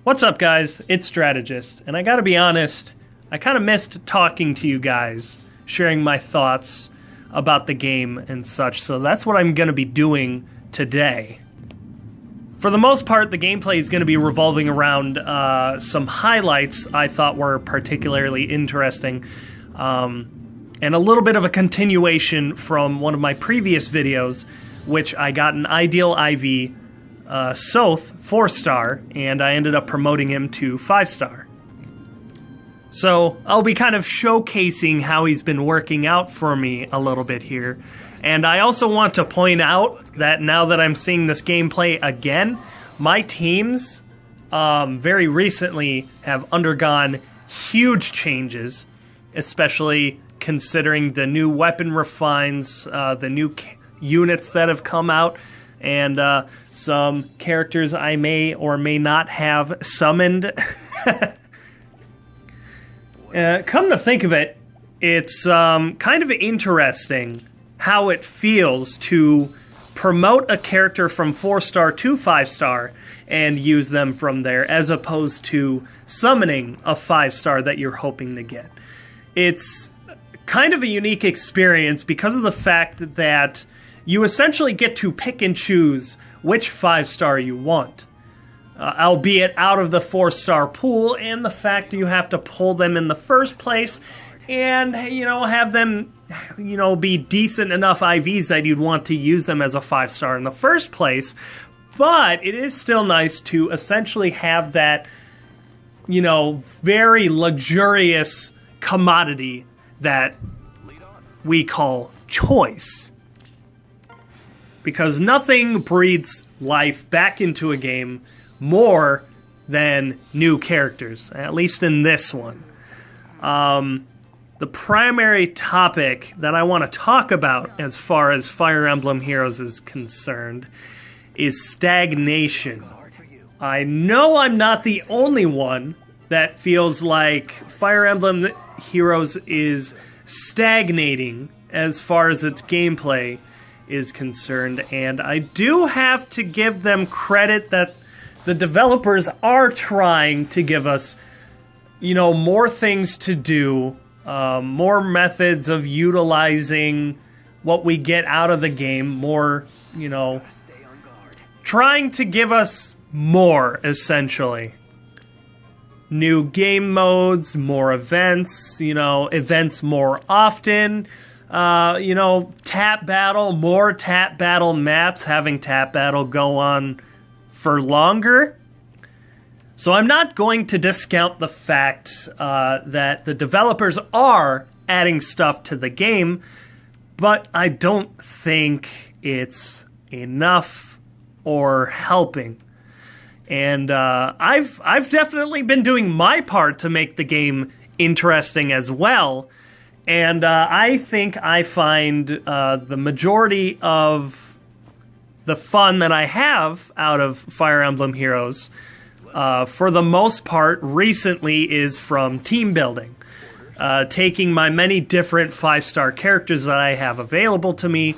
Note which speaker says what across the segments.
Speaker 1: What's up, guys? It's Strategist, and I gotta be honest, I kind of missed talking to you guys, sharing my thoughts about the game and such, so that's what I'm gonna be doing today. For the most part, the gameplay is gonna be revolving around some highlights I thought were particularly interesting, and a little bit of a continuation from one of my previous videos, which I got an Ideal IV Soth 4-star, and I ended up promoting him to 5-star. So I'll be kind of showcasing how he's been working out for me a little bit here. And I also want to point out that now that I'm seeing this gameplay again, my teams very recently have undergone huge changes, especially considering the new weapon refines, the new units that have come out, and some characters I may or may not have summoned. Come to think of it, it's kind of interesting how it feels to promote a character from 4-star to 5-star and use them from there, as opposed to summoning a 5-star that you're hoping to get. It's kind of a unique experience because of the fact that you essentially get to pick and choose which 5-star you want, albeit out of the 4-star pool, and the fact you have to pull them in the first place and, have them, be decent enough IVs that you'd want to use them as a 5-star in the first place. But it is still nice to essentially have that, very luxurious commodity that we call choice. Because nothing breathes life back into a game more than new characters, at least in this one. The primary topic that I want to talk about as far as Fire Emblem Heroes is concerned is stagnation. I know I'm not the only one that feels like Fire Emblem Heroes is stagnating as far as its gameplay is concerned, and I do have to give them credit that the developers are trying to give us, more things to do, more methods of utilizing what we get out of the game, more, trying to give us more, essentially. New game modes, more events, events more often, tap battle, more tap battle maps, having tap battle go on for longer. So I'm not going to discount the fact that the developers are adding stuff to the game, but I don't think it's enough or helping. And I've definitely been doing my part to make the game interesting as well. And I think I find the majority of the fun that I have out of Fire Emblem Heroes, for the most part, recently is from team building. Taking my many different 5-star characters that I have available to me,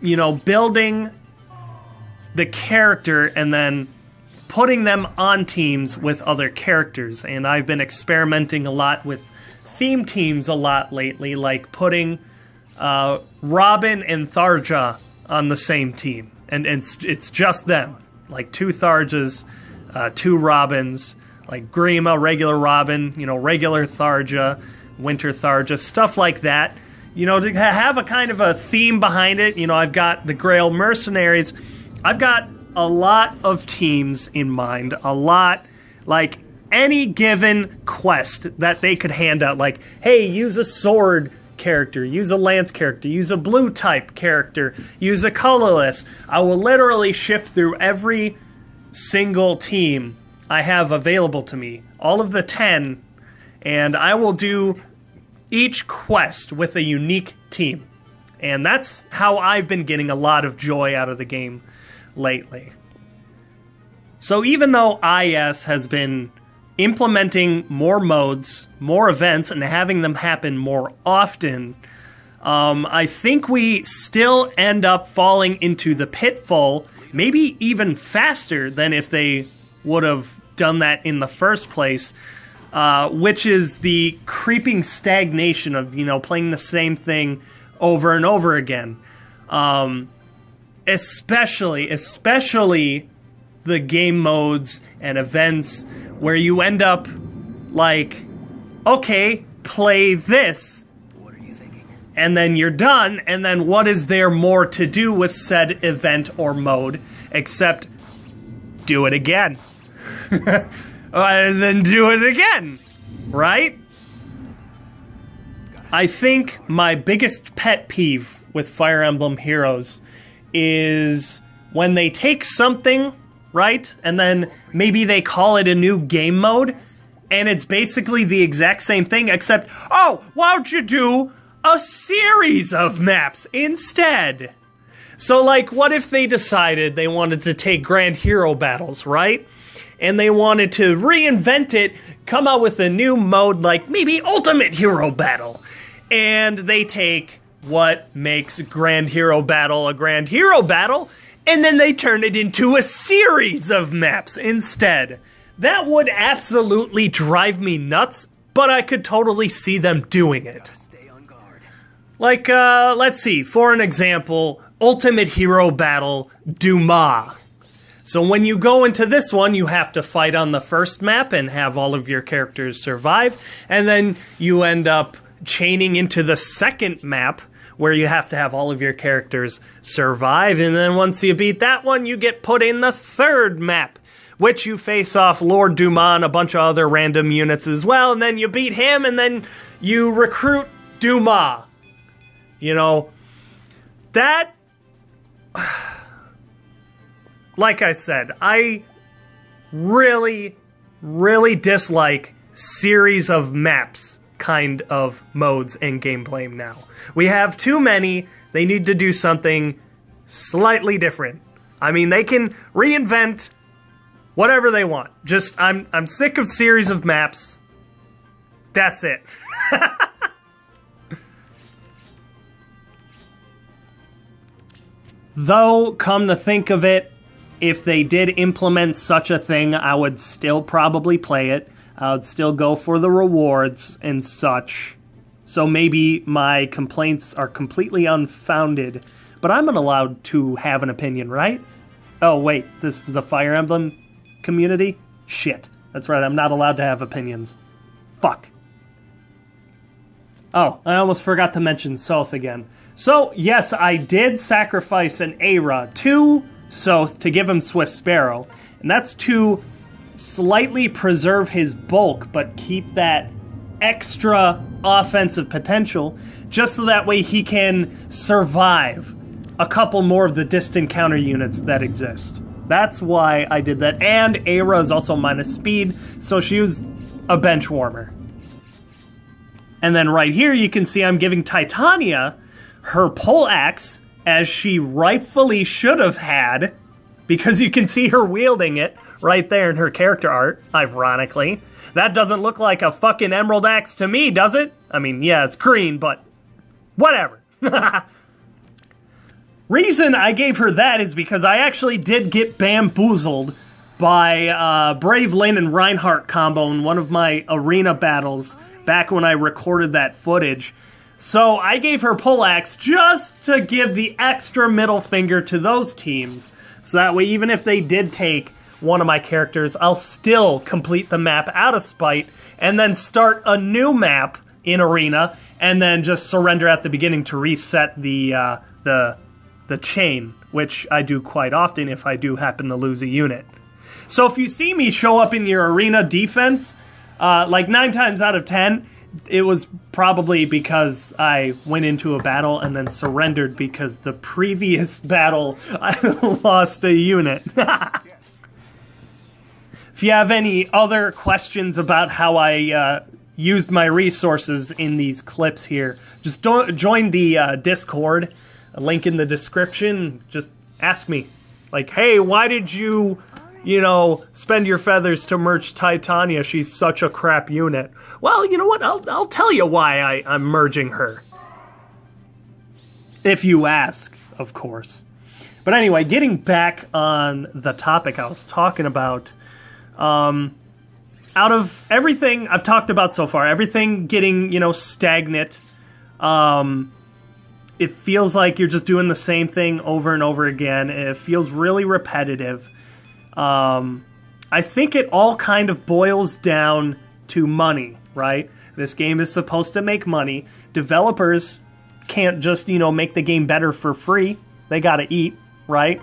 Speaker 1: building the character and then putting them on teams with other characters. And I've been experimenting a lot with theme teams a lot lately, like putting Robin and Tharja on the same team, and it's just them, like 2 Tharjas, 2 Robins, like Grima, regular Robin, regular Tharja, Winter Tharja, stuff like that, to have a kind of a theme behind it. I've got the Grail Mercenaries. I've got a lot of teams in mind, a lot, like any given quest that they could hand out, like, hey, use a sword character, use a lance character, use a blue type character, use a colorless. I will literally shift through every single team I have available to me, all of the 10, and I will do each quest with a unique team. And that's how I've been getting a lot of joy out of the game lately. So even though IS has been implementing more modes, more events, and having them happen more often, I think we still end up falling into the pitfall, maybe even faster than if they would have done that in the first place, which is the creeping stagnation of, playing the same thing over and over again. Especially the game modes and events where you end up like, okay, play this.
Speaker 2: What are you thinking?
Speaker 1: And then you're done, and then what is there more to do with said event or mode except do it again? And then do it again, right? I think my biggest pet peeve with Fire Emblem Heroes is when they take something, right, and then maybe they call it a new game mode, and it's basically the exact same thing, except, oh, why don't you do a series of maps instead? So, like, what if they decided they wanted to take Grand Hero battles, right? And they wanted to reinvent it, come out with a new mode, like maybe Ultimate Hero Battle. And they take what makes Grand Hero Battle a Grand Hero Battle, and then they turn it into a series of maps instead. That would absolutely drive me nuts, but I could totally see them doing it.
Speaker 2: Stay on guard.
Speaker 1: Like, let's see, for an example, Ultimate Hero Battle Dumas. So when you go into this one, you have to fight on the first map and have all of your characters survive, and then you end up chaining into the second map, where you have to have all of your characters survive, and then once you beat that one, you get put in the third map, which you face off Lord Dumas and a bunch of other random units as well, and then you beat him, and then you recruit Dumas. That... Like I said, I really, really dislike series of maps kind of modes in gameplay now. We have too many. They need to do something slightly different. I mean, they can reinvent whatever they want. Just, I'm sick of series of maps. That's it. Though, come to think of it, if they did implement such a thing, I would still probably play it. I would still go for the rewards and such. So maybe my complaints are completely unfounded. But I'm not allowed to have an opinion, right? Oh, wait, this is the Fire Emblem community? Shit. That's right, I'm not allowed to have opinions. Fuck. Oh, I almost forgot to mention Soth again. So, yes, I did sacrifice an Era to Soth to give him Swift Sparrow, and that's to slightly preserve his bulk, but keep that extra offensive potential, just so that way he can survive a couple more of the distant counter units that exist. That's why I did that, and Era is also minus speed, so she was a bench warmer. And then right here you can see I'm giving Titania her pole axe, as she rightfully should have had, because you can see her wielding it right there in her character art, ironically. That doesn't look like a fucking emerald axe to me, does it? I mean, yeah, it's green, but whatever. Reason I gave her that is because I actually did get bamboozled by Brave Lynn and Reinhardt combo in one of my arena battles back when I recorded that footage. So I gave her poleaxe just to give the extra middle finger to those teams. So that way, even if they did take one of my characters, I'll still complete the map out of spite, and then start a new map in Arena, and then just surrender at the beginning to reset the chain, which I do quite often if I do happen to lose a unit. So if you see me show up in your Arena defense, like 9 times out of 10, it was probably because I went into a battle and then surrendered because the previous battle I lost a unit. If you have any other questions about how I used my resources in these clips here, just join the Discord, a link in the description. Just ask me, like, hey, why did you spend your feathers to merge Titania? She's such a crap unit. Well, you know what? I'll tell you why I'm merging her. If you ask, of course. But anyway, getting back on the topic I was talking about, Out of everything I've talked about so far, everything getting, stagnant, it feels like you're just doing the same thing over and over again. It feels really repetitive. I think it all kind of boils down to money, right? This game is supposed to make money. Developers can't just, make the game better for free. They gotta eat, right?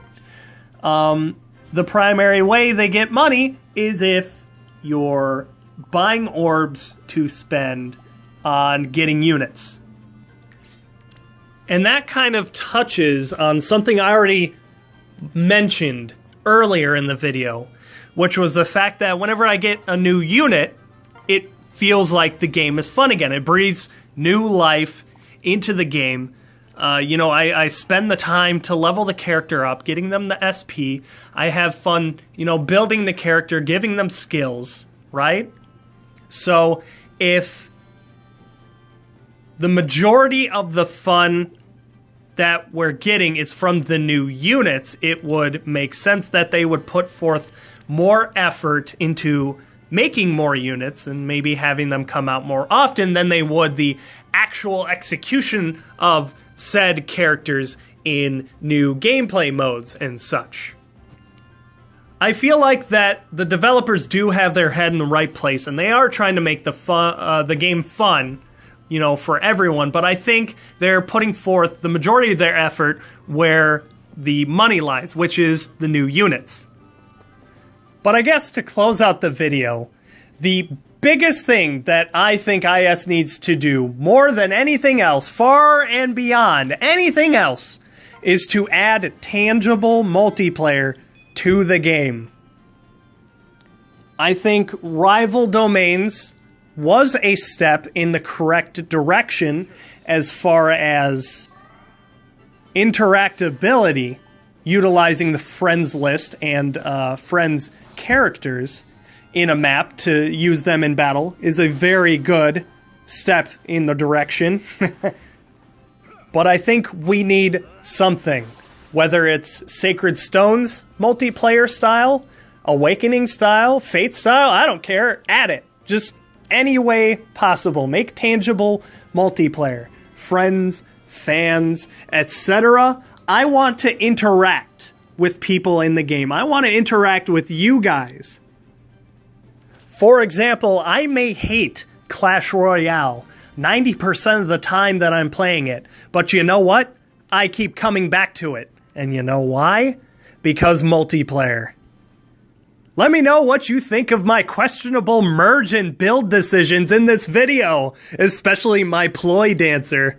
Speaker 1: The primary way they get money is if you're buying orbs to spend on getting units. And that kind of touches on something I already mentioned earlier in the video, which was the fact that whenever I get a new unit, it feels like the game is fun again. It breathes new life into the game. I spend the time to level the character up, getting them the SP. I have fun, building the character, giving them skills, right? So if the majority of the fun that we're getting is from the new units, it would make sense that they would put forth more effort into making more units and maybe having them come out more often than they would the actual execution of said characters in new gameplay modes and such. I feel like that the developers do have their head in the right place, and they are trying to make the game fun, for everyone, but I think they're putting forth the majority of their effort where the money lies, which is the new units. But I guess to close out the video, the biggest thing that I think IS needs to do, more than anything else, far and beyond anything else, is to add tangible multiplayer to the game. I think Rival Domains was a step in the correct direction as far as interactability, utilizing the friends list and friends characters in a map to use them in battle is a very good step in the direction. But I think we need something, whether it's Sacred Stones multiplayer style, Awakening style, Fate style, I don't care, add it. Just any way possible. Make tangible multiplayer. Friends, fans, etc. I want to interact with people in the game. I want to interact with you guys. For example, I may hate Clash Royale 90% of the time that I'm playing it, but you know what? I keep coming back to it. And you know why? Because multiplayer. Let me know what you think of my questionable merge and build decisions in this video, especially my ploy dancer.